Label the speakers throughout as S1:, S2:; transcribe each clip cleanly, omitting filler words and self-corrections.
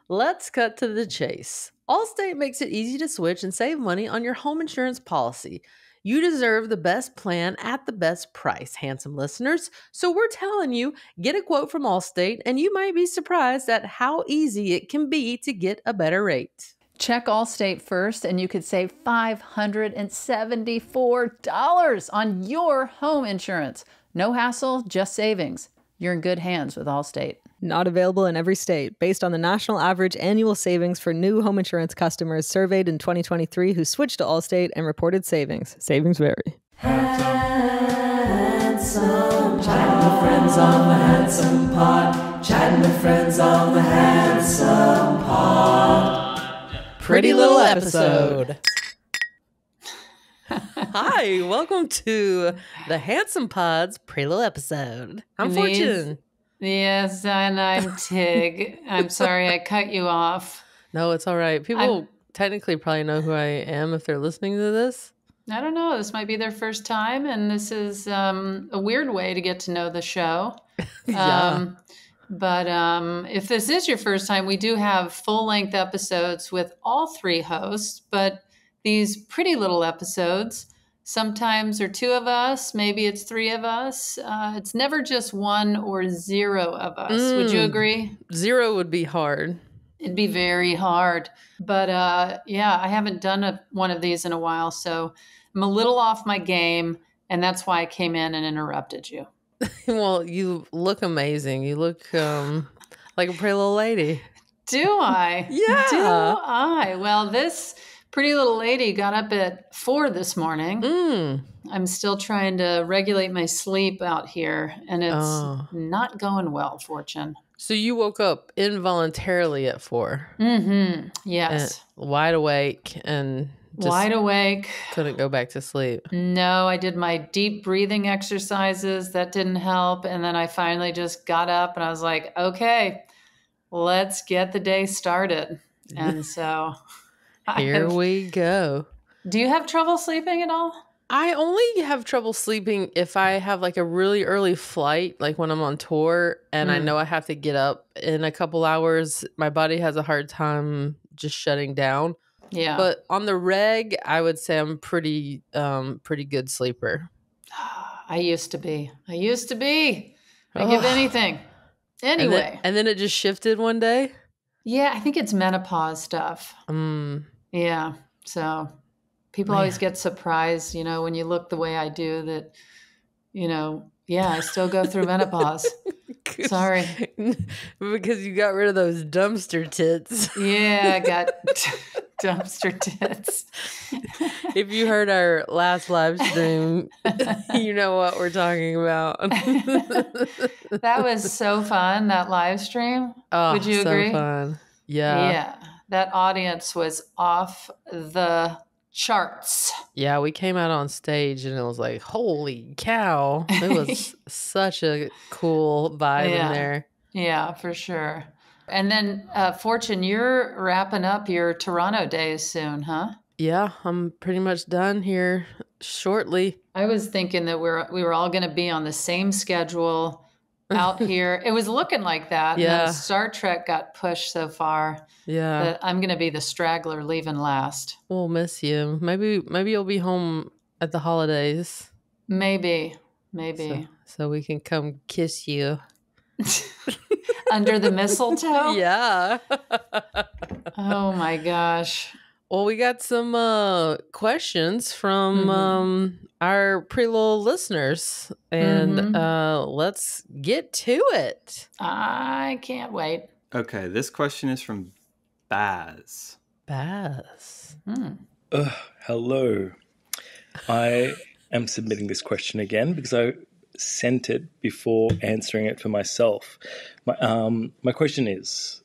S1: Let's cut to the chase. Allstate makes it easy to switch and save money on your home insurance policy. You deserve the best plan at the best price, handsome listeners. So we're telling you, get a quote from Allstate, and you might be surprised at how easy it can be to get a better rate.
S2: Check Allstate first, and you could save $574 on your home insurance. No hassle, just savings. You're in good hands with Allstate.
S3: Not available in every state. Based on the national average annual savings for new home insurance customers surveyed in 2023 who switched to Allstate and reported savings. Savings vary.
S4: Handsome, chatting with friends on the Handsome Pod. Chatting with friends on the Handsome Pod.
S1: Pretty little episode. Hi, welcome to the Handsome Pod's Pretty Little Episode. I'm Fortune.
S2: Yes, and I'm Tig. I'm sorry I cut you off.
S1: No, it's all right. People technically probably know who I am if they're listening to this.
S2: I don't know. This might be their first time, and this is a weird way to get to know the show.
S1: Yeah.
S2: But if this is your first time, we do have full-length episodes with all three hosts, but these pretty little episodes, sometimes are two of us, maybe it's three of us. It's never just one or zero of us. Would you agree?
S1: Zero would be hard.
S2: It'd be very hard. But yeah, I haven't done one of these in a while, so I'm a little off my game, and that's why I came in and interrupted you.
S1: Well, you look amazing. You look like a pretty little lady.
S2: Do I?
S1: Yeah.
S2: Do I? Well, this pretty little lady got up at 4 this morning. I'm still trying to regulate my sleep out here, and it's not going well, Fortune.
S1: So you woke up involuntarily at 4.
S2: Mm-hmm. Yes.
S1: And wide awake and just
S2: wide awake.
S1: Couldn't go back to sleep.
S2: No, I did my deep breathing exercises. That didn't help. And then I finally just got up and I was like, okay, let's get the day started. And so
S1: here we go.
S2: Do you have trouble sleeping at all?
S1: I only have trouble sleeping if I have like a really early flight, like when I'm on tour and I know I have to get up in a couple hours. My body has a hard time just shutting down.
S2: Yeah.
S1: But on the reg, I would say I'm pretty good sleeper.
S2: I used to be. I give anything. Anyway.
S1: And then it just shifted one day?
S2: Yeah, I think it's menopause stuff. Yeah. So people always get surprised, when you look the way I do that, yeah, I still go through menopause. Sorry.
S1: Because you got rid of those dumpster tits.
S2: Yeah, I got dumpster tits.
S1: If you heard our last live stream, you know what we're talking about.
S2: That was so fun, that live stream.
S1: Oh,
S2: would you agree?
S1: So fun. Yeah.
S2: Yeah. That audience was off the charts.
S1: Yeah, we came out on stage and it was like, holy cow. It was such a cool vibe in there.
S2: Yeah, for sure. And then, Fortune, you're wrapping up your Toronto days soon, huh?
S1: Yeah, I'm pretty much done here shortly.
S2: I was thinking that we were all going to be on the same schedule out here. It was looking like that.
S1: Yeah.
S2: And then Star Trek got pushed so far.
S1: Yeah.
S2: That I'm going to be the straggler leaving last.
S1: We'll miss you. Maybe you'll be home at the holidays.
S2: Maybe.
S1: So we can come kiss you.
S2: Under the mistletoe?
S1: Yeah.
S2: Oh my gosh.
S1: Well, we got some questions from our pretty little listeners, and let's get to it.
S2: I can't wait.
S5: Okay, this question is from Baz.
S6: Hello. I am submitting this question again because I sent it before answering it for myself. My question is,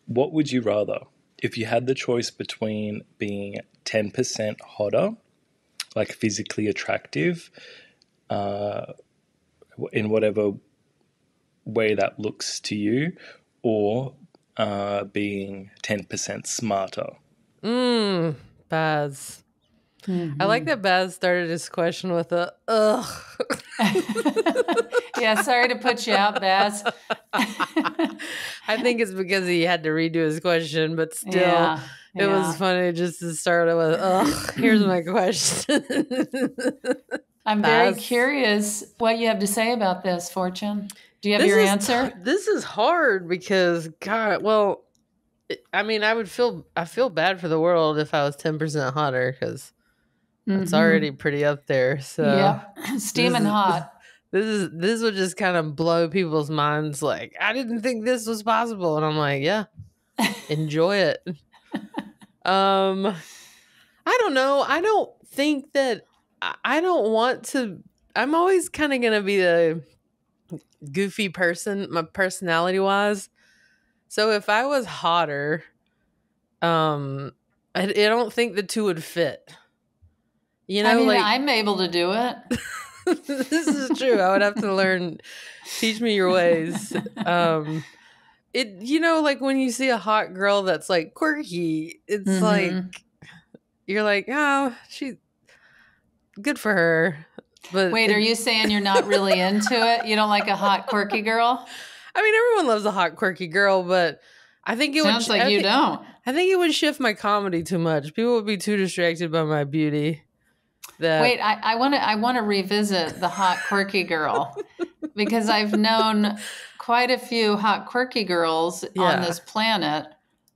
S6: what would you rather? If you had the choice between being 10% hotter, like physically attractive, in whatever way that looks to you, or being 10% smarter?
S1: Baz. I like that Baz started his question with a ugh.
S2: Yeah, sorry to put you out, Baz.
S1: I think it's because he had to redo his question, but still,
S2: Yeah,
S1: it was funny just to start it with, ugh, here's my question.
S2: I'm very
S1: Pass.
S2: curious what you have to say about this, Fortune. Do you have
S1: This
S2: your
S1: is
S2: answer?
S1: this is hard because, God, well, I mean, I feel bad for the world if I was 10% hotter because it's already pretty up there. So
S2: Yep. Steaming hot.
S1: this would just kind of blow people's minds. Like, I didn't think this was possible, and I'm like, yeah, enjoy it. I don't know. I don't think that I don't want to. I'm always kind of gonna be the goofy person, my personality wise. So if I was hotter, I don't think the two would fit. You know,
S2: I mean,
S1: like
S2: I'm able to do it.
S1: this is true. I would have to learn. Teach me your ways. Like when you see a hot girl that's like quirky, it's like you're like, oh, she good for her. But
S2: Wait, are you saying you're not really into it? You don't like a hot, quirky girl?
S1: I mean, everyone loves a hot, quirky girl, but I think it
S2: Sounds like you don't.
S1: I think it would shift my comedy too much. People would be too distracted by my beauty.
S2: Wait, I want to revisit the hot, quirky girl because I've known quite a few hot, quirky girls on this planet,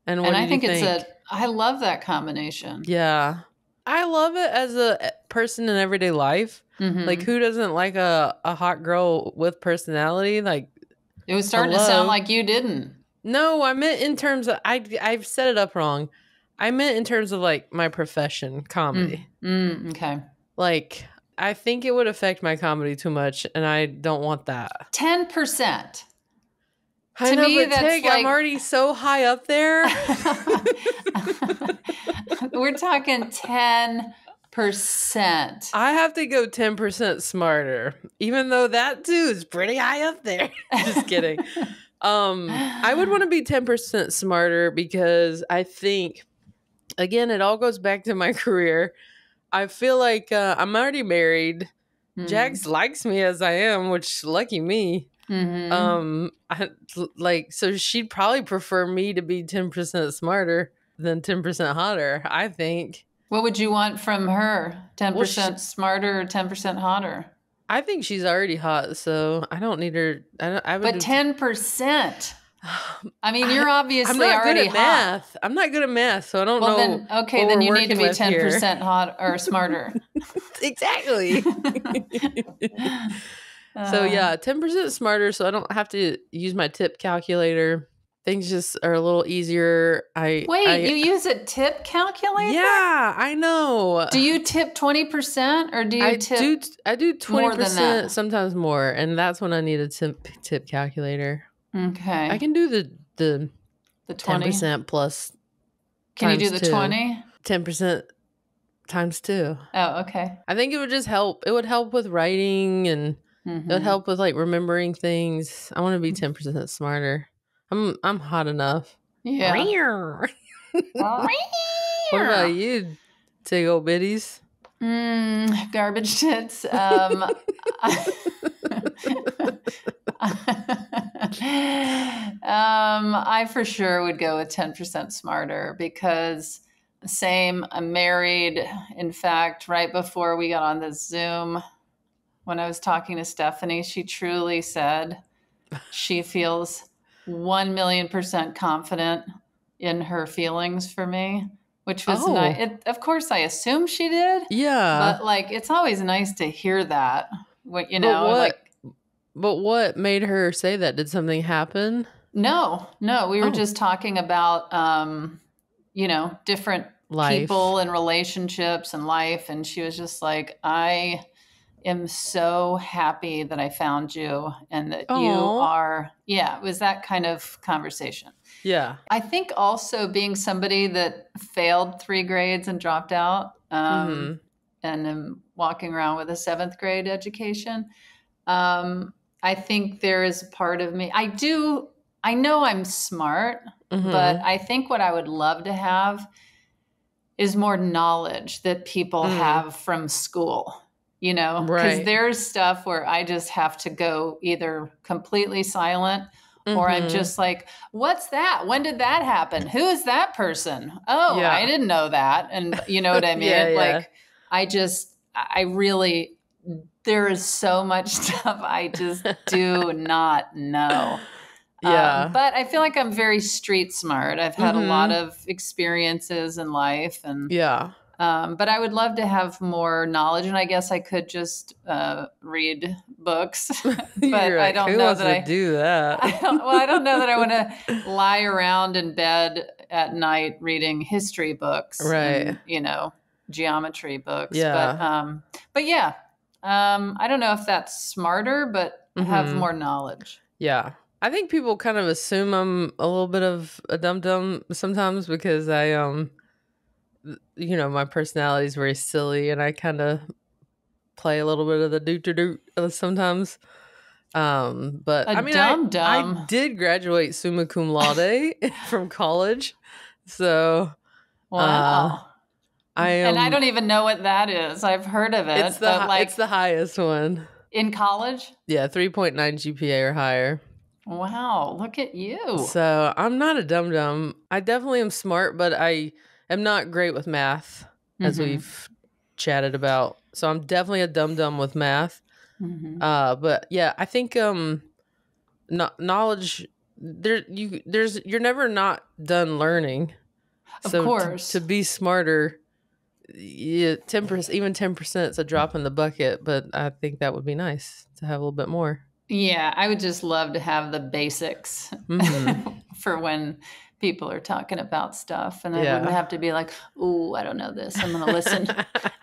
S2: and I think I love that combination.
S1: Yeah, I love it as a person in everyday life. Like, who doesn't like a hot girl with personality? Like,
S2: it was starting to sound like you didn't.
S1: No, I meant in terms of I've set it up wrong. I meant in terms of like my profession, comedy.
S2: Okay.
S1: Like, I think it would affect my comedy too much, and I don't want that.
S2: 10%.
S1: To me, that's like, I'm already so high up there.
S2: We're talking 10%.
S1: I have to go 10% smarter, even though that too is pretty high up there. Just kidding. I would want to be 10% smarter because I think, again, it all goes back to my career. I feel like I'm already married. Jax likes me as I am, which lucky me. So she'd probably prefer me to be 10% smarter than 10% hotter, I think.
S2: What would you want from her? 10% smarter or 10% hotter?
S1: I think she's already hot, so I don't need her. But
S2: 10%. I mean, you're obviously already hot.
S1: Math. I'm not good at math, so I don't know.
S2: Then you need to be 10% hot or smarter.
S1: Exactly. So yeah, 10% smarter, so I don't have to use my tip calculator. Things just are a little easier.
S2: You use a tip calculator?
S1: Yeah, I know.
S2: Do you tip 20% or do you tip?
S1: I do 20%, sometimes more, and that's when I need a tip calculator.
S2: Okay.
S1: I can do the
S2: 20
S1: 10% plus.
S2: Can you do the 20?
S1: 10% times 2.
S2: Oh, okay.
S1: I think it would just help. It would help with writing, and it would help with like remembering things. I want to be 10% smarter. I'm hot enough.
S2: Yeah.
S1: What about you, tig old bitties?
S2: Garbage tits. I for sure would go with 10% smarter because I'm married. In fact, right before we got on this Zoom, when I was talking to Stephanie, she truly said she feels 1,000,000% confident in her feelings for me, which was nice. Of course, I assume she did.
S1: Yeah.
S2: But like, it's always nice to hear that. But
S1: what made her say that? Did something happen?
S2: No. We were just talking about, different people and relationships and life. And she was just like, I am so happy that I found you and that you are. Yeah, it was that kind of conversation.
S1: Yeah.
S2: I think also being somebody that failed 3 grades and dropped out and am walking around with a 7th grade education. I think there is a part of me. I know I'm smart, but I think what I would love to have is more knowledge that people have from school, because there's stuff where I just have to go either completely silent Or I'm just like, what's that? When did that happen? Who is that person? Oh,
S1: Yeah.
S2: I didn't know that. And you know what I mean?
S1: Yeah, yeah.
S2: Like, I really, there is so much stuff I just do not know.
S1: Yeah.
S2: But I feel like I'm very street smart. I've had a lot of experiences in life, and
S1: Yeah.
S2: but I would love to have more knowledge, and I guess I could just read books. But
S1: You're
S2: I
S1: like,
S2: don't
S1: who
S2: know
S1: wants
S2: that
S1: to do that?
S2: I don't know that I want to lie around in bed at night reading history books,
S1: Right.
S2: and geometry books.
S1: Yeah.
S2: But yeah, I don't know if that's smarter, but have more knowledge.
S1: Yeah. I think people kind of assume I'm a little bit of a dum-dum sometimes because my personality is very silly and I kind of play a little bit of the doot sometimes. But I mean, I
S2: Dum-dum.
S1: did graduate summa cum laude from college. So,
S2: Wow.
S1: I am.
S2: And I don't even know what that is. I've heard of it.
S1: It's the highest one.
S2: In college?
S1: Yeah, 3.9 GPA or higher.
S2: Wow, look at you.
S1: So I'm not a dum-dum. I definitely am smart, but I am not great with math, as we've chatted about. So I'm definitely a dum-dum with math. But yeah, I think knowledge you're never not done learning.
S2: Of
S1: So
S2: course.
S1: to be smarter, 10%, even 10% is a drop in the bucket, but I think that would be nice to have a little bit more.
S2: Yeah, I would just love to have the basics for when people are talking about stuff, and I wouldn't have to be like, "Ooh, I don't know this. I'm going to listen.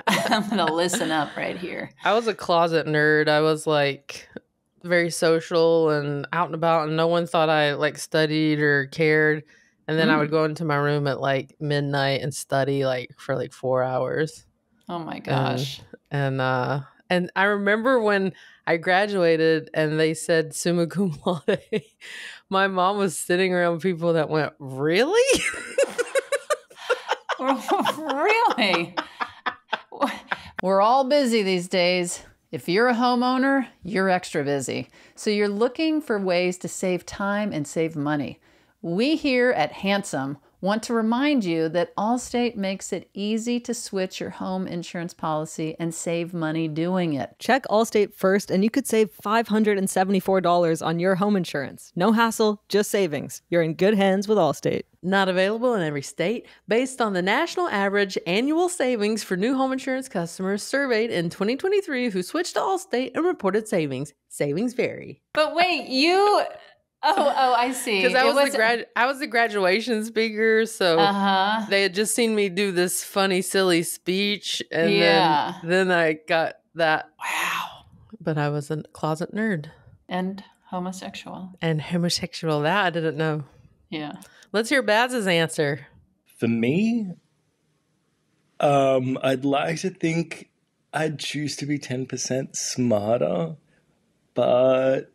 S2: I'm going to listen up right here."
S1: I was a closet nerd. I was like very social and out and about, and no one thought I like studied or cared. And then I would go into my room at like midnight and study like for like 4 hours.
S2: Oh my gosh.
S1: And I remember when I graduated and they said summa cum laude, my mom was sitting around people that went, "Really?"
S2: Really? We're all busy these days. If you're a homeowner, you're extra busy. So you're looking for ways to save time and save money. We here at Handsome want to remind you that Allstate makes it easy to switch your home insurance policy and save money doing it.
S3: Check Allstate first and you could save $574 on your home insurance. No hassle, just savings. You're in good hands with Allstate.
S1: Not available in every state. Based on the national average annual savings for new home insurance customers surveyed in 2023 who switched to Allstate and reported savings. Savings vary.
S2: But wait, you... Oh, I see.
S1: Because I was the graduation speaker, so they had just seen me do this funny, silly speech, and then I got that. Wow! But I was a closet nerd
S2: and homosexual.
S1: That I didn't know.
S2: Yeah.
S1: Let's hear Baz's answer.
S6: For me, I'd like to think I'd choose to be 10% smarter, but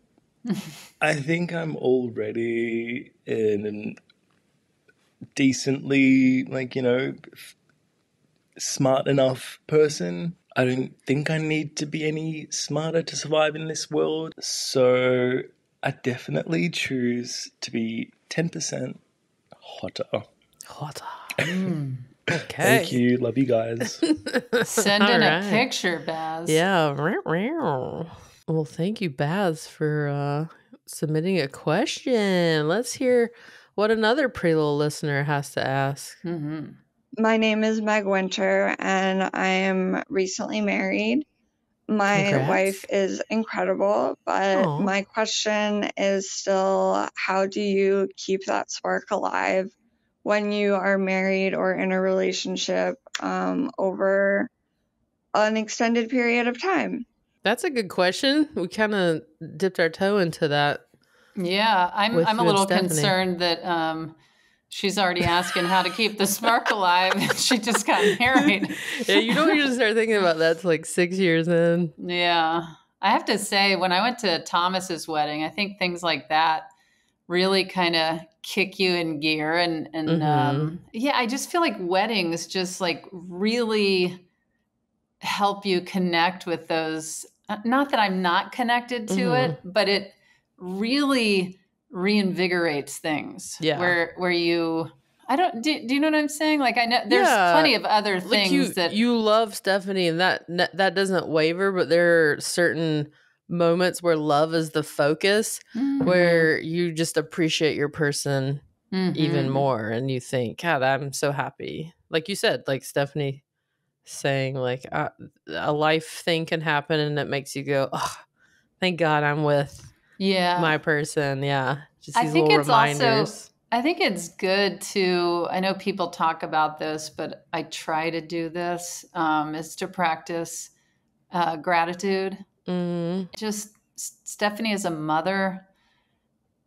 S6: I think I'm already in decently, smart enough person. I don't think I need to be any smarter to survive in this world. So I definitely choose to be 10% hotter.
S1: Okay.
S6: Thank you. Love you guys.
S2: Send in a picture, Baz.
S1: Yeah. Well, thank you, Baz, for submitting a question. Let's hear what another pretty little listener has to ask.
S7: My name is Meg Winter, and I am recently married. My wife is incredible, but my question is still, how do you keep that spark alive when you are married or in a relationship over an extended period of time?
S1: That's a good question. We kind of dipped our toe into that.
S2: Yeah, I'm a little concerned that she's already asking how to keep the spark alive. She just got married.
S1: Yeah, you don't usually start thinking about that till like 6 years in.
S2: Yeah. I have to say, when I went to Thomas's wedding, I think things like that really kind of kick you in gear. And I just feel like weddings just like really help you connect with those. Not that I'm not connected to it, but it really reinvigorates things.
S1: Yeah.
S2: Where you, do you know what I'm saying? Like, I know there's plenty of other things that
S1: you love Stephanie, and that doesn't waver, but there are certain moments where love is the focus, where you just appreciate your person even more, and you think, God, I'm so happy. Like you said, like Stephanie saying, like a life thing can happen, and it makes you go, oh, thank God I'm with my person. Yeah, just these little reminders.
S2: I think it's good to, I know people talk about this, but I try to do this, is to practice gratitude. Just Stephanie as a mother,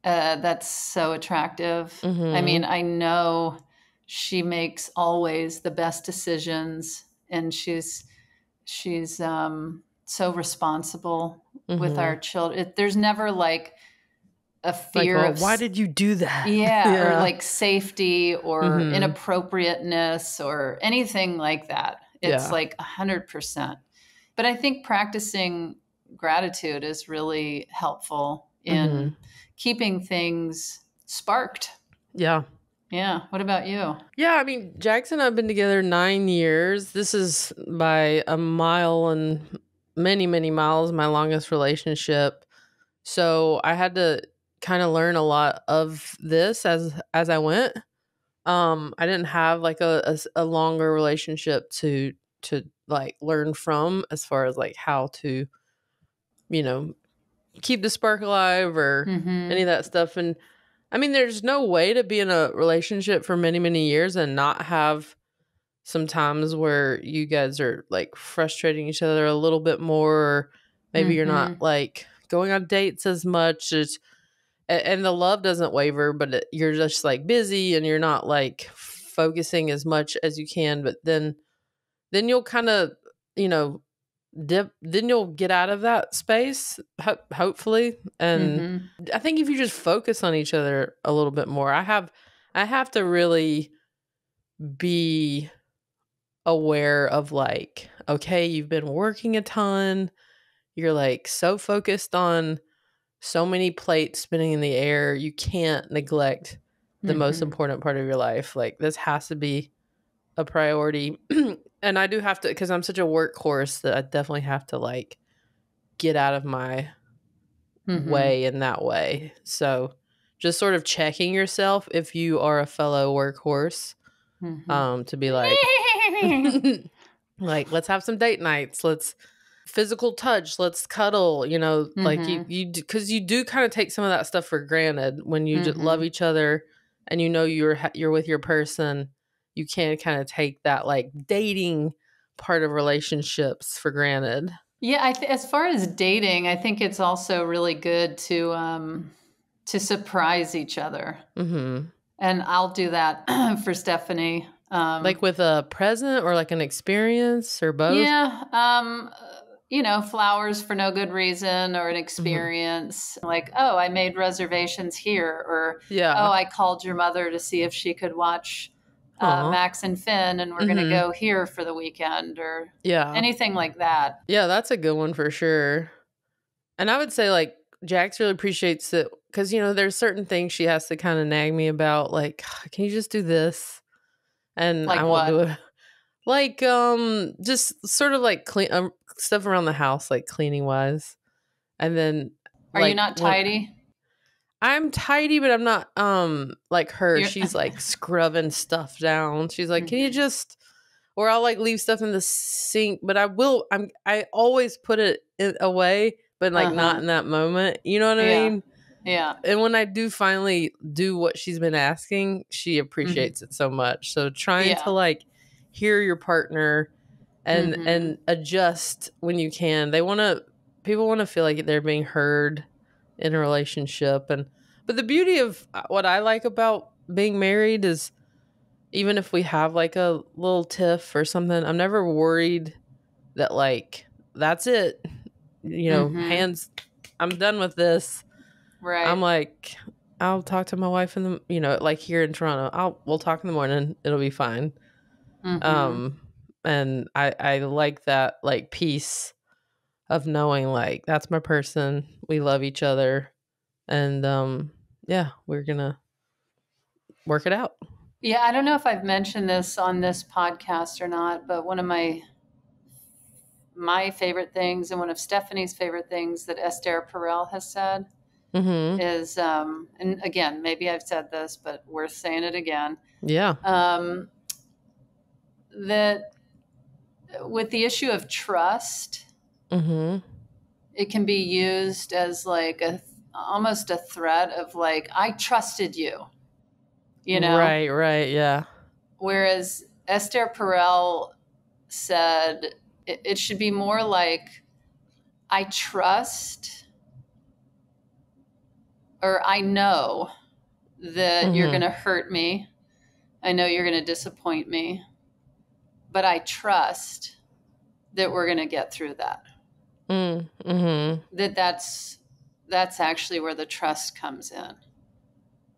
S2: that's so attractive. I mean, I know she makes always the best decisions, and she's so responsible with our children. There's never like a fear of
S1: why did you do that?
S2: Or like safety or inappropriateness or anything like that. It's like 100%. But I think practicing gratitude is really helpful in keeping things sparked.
S1: Yeah.
S2: Yeah. What about you?
S1: Yeah, I mean, Jackson and I have been together 9 years. This is by a mile and many, many miles my longest relationship. So I had to kind of learn a lot of this as I went. I didn't have like a longer relationship to like learn from, as far as like how to, keep the spark alive or any of that stuff. And I mean, there's no way to be in a relationship for many, many years and not have some times where you guys are like frustrating each other a little bit more, or maybe you're not like going on dates as much as, and the love doesn't waver, but you're just like busy and you're not like focusing as much as you can. But then you'll kind of, dip, then you'll get out of that space, hopefully. And I think if you just focus on each other a little bit more, I have to really be aware of like, okay, you've been working a ton, you're like so focused on so many plates spinning in the air, you can't neglect the most important part of your life. Like, this has to be a priority. And I do have to, because I'm such a workhorse, that I definitely have to like get out of my way in that way. So just sort of checking yourself if you are a fellow workhorse, to be like like, let's have some date nights, let's physical touch, let's cuddle, like you because you do kind of take some of that stuff for granted when you just love each other, and you're with your person. You can kind of take that like dating part of relationships for granted.
S2: Yeah, as far as dating, I think it's also really good to surprise each other. And I'll do that for Stephanie.
S1: Like with a present or like an experience or both?
S2: Yeah. Flowers for no good reason, or an experience. Like, oh, I made reservations here, or oh, I called your mother to see if she could watch Max and Finn, and we're going to go here for the weekend, or anything like that.
S1: Yeah, that's a good one for sure. And I would say like Jax really appreciates it, because there's certain things she has to kind of nag me about, like, can you just do this? And
S2: like
S1: I won't
S2: what?
S1: do it. Like just sort of like clean stuff around the house, like cleaning wise. And then
S2: are you not tidy?
S1: I'm tidy, but I'm not like her. She's like scrubbing stuff down. She's like, can you just, or I'll like leave stuff in the sink, but I always put it away, but like not in that moment. You know what I mean?
S2: Yeah.
S1: And when I do finally do what she's been asking, she appreciates it so much. So trying to like hear your partner and adjust when you can. People want to feel like they're being heard in a relationship. But the beauty of what I like about being married is, even if we have like a little tiff or something, I'm never worried that like, that's it, hands, I'm done with this.
S2: Right.
S1: I'm like, I'll talk to my wife in the, like here in Toronto, we'll talk in the morning. It'll be fine. And I like that like peace of knowing like, that's my person. We love each other. And yeah, we're going to work it out.
S2: Yeah, I don't know if I've mentioned this on this podcast or not, but one of my favorite things and one of Stephanie's favorite things that Esther Perel has said is, and again, maybe I've said this, but worth saying it again.
S1: Yeah.
S2: That with the issue of trust, it can be used as like almost a threat of like, I trusted you, you know?
S1: Right, yeah.
S2: Whereas Esther Perel said it should be more like, I trust, or I know that you're going to hurt me. I know you're going to disappoint me, but I trust that we're going to get through that. That's actually where the trust comes in.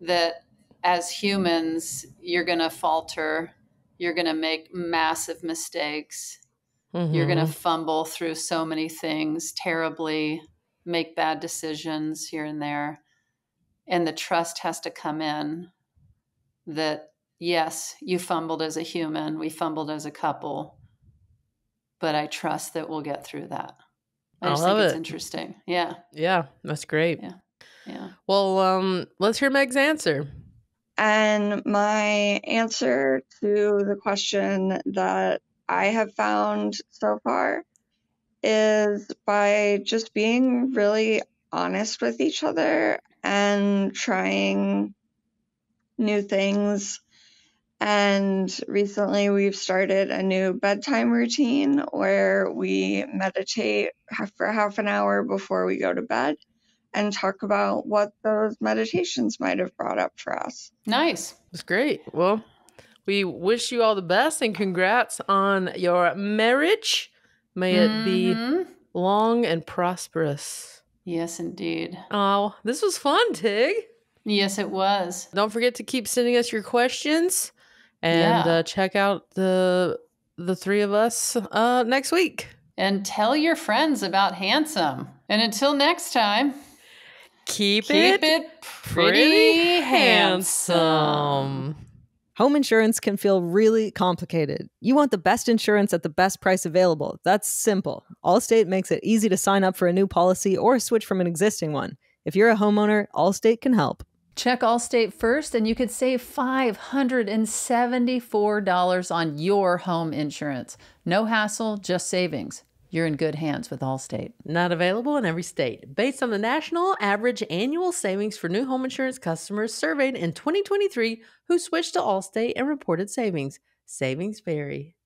S2: That as humans, you're going to falter. You're going to make massive mistakes. You're going to fumble through so many things terribly, make bad decisions here and there. And the trust has to come in that, yes, you fumbled as a human. We fumbled as a couple. But I trust that we'll get through that. I just think it's interesting. Yeah.
S1: Yeah, that's great.
S2: Yeah.
S1: Well, let's hear Meg's answer.
S7: And my answer to the question that I have found so far is by just being really honest with each other and trying new things. And recently we've started a new bedtime routine where we meditate for half an hour before we go to bed and talk about what those meditations might have brought up for us.
S2: Nice.
S1: That's great. Well, we wish you all the best and congrats on your marriage. May it be long and prosperous.
S2: Yes, indeed.
S1: Oh, this was fun, Tig.
S2: Yes, it was.
S1: Don't forget to keep sending us your questions and check out the three of us next week.
S2: And tell your friends about Handsome. And until next time,
S1: keep it pretty handsome.
S3: Home insurance can feel really complicated. You want the best insurance at the best price available. That's simple. Allstate makes it easy to sign up for a new policy or switch from an existing one. If you're a homeowner, Allstate can help.
S2: Check Allstate first and you could save $574 on your home insurance. No hassle, just savings. You're in good hands with Allstate.
S1: Not available in every state. Based on the national average annual savings for new home insurance customers surveyed in 2023 who switched to Allstate and reported savings. Savings vary.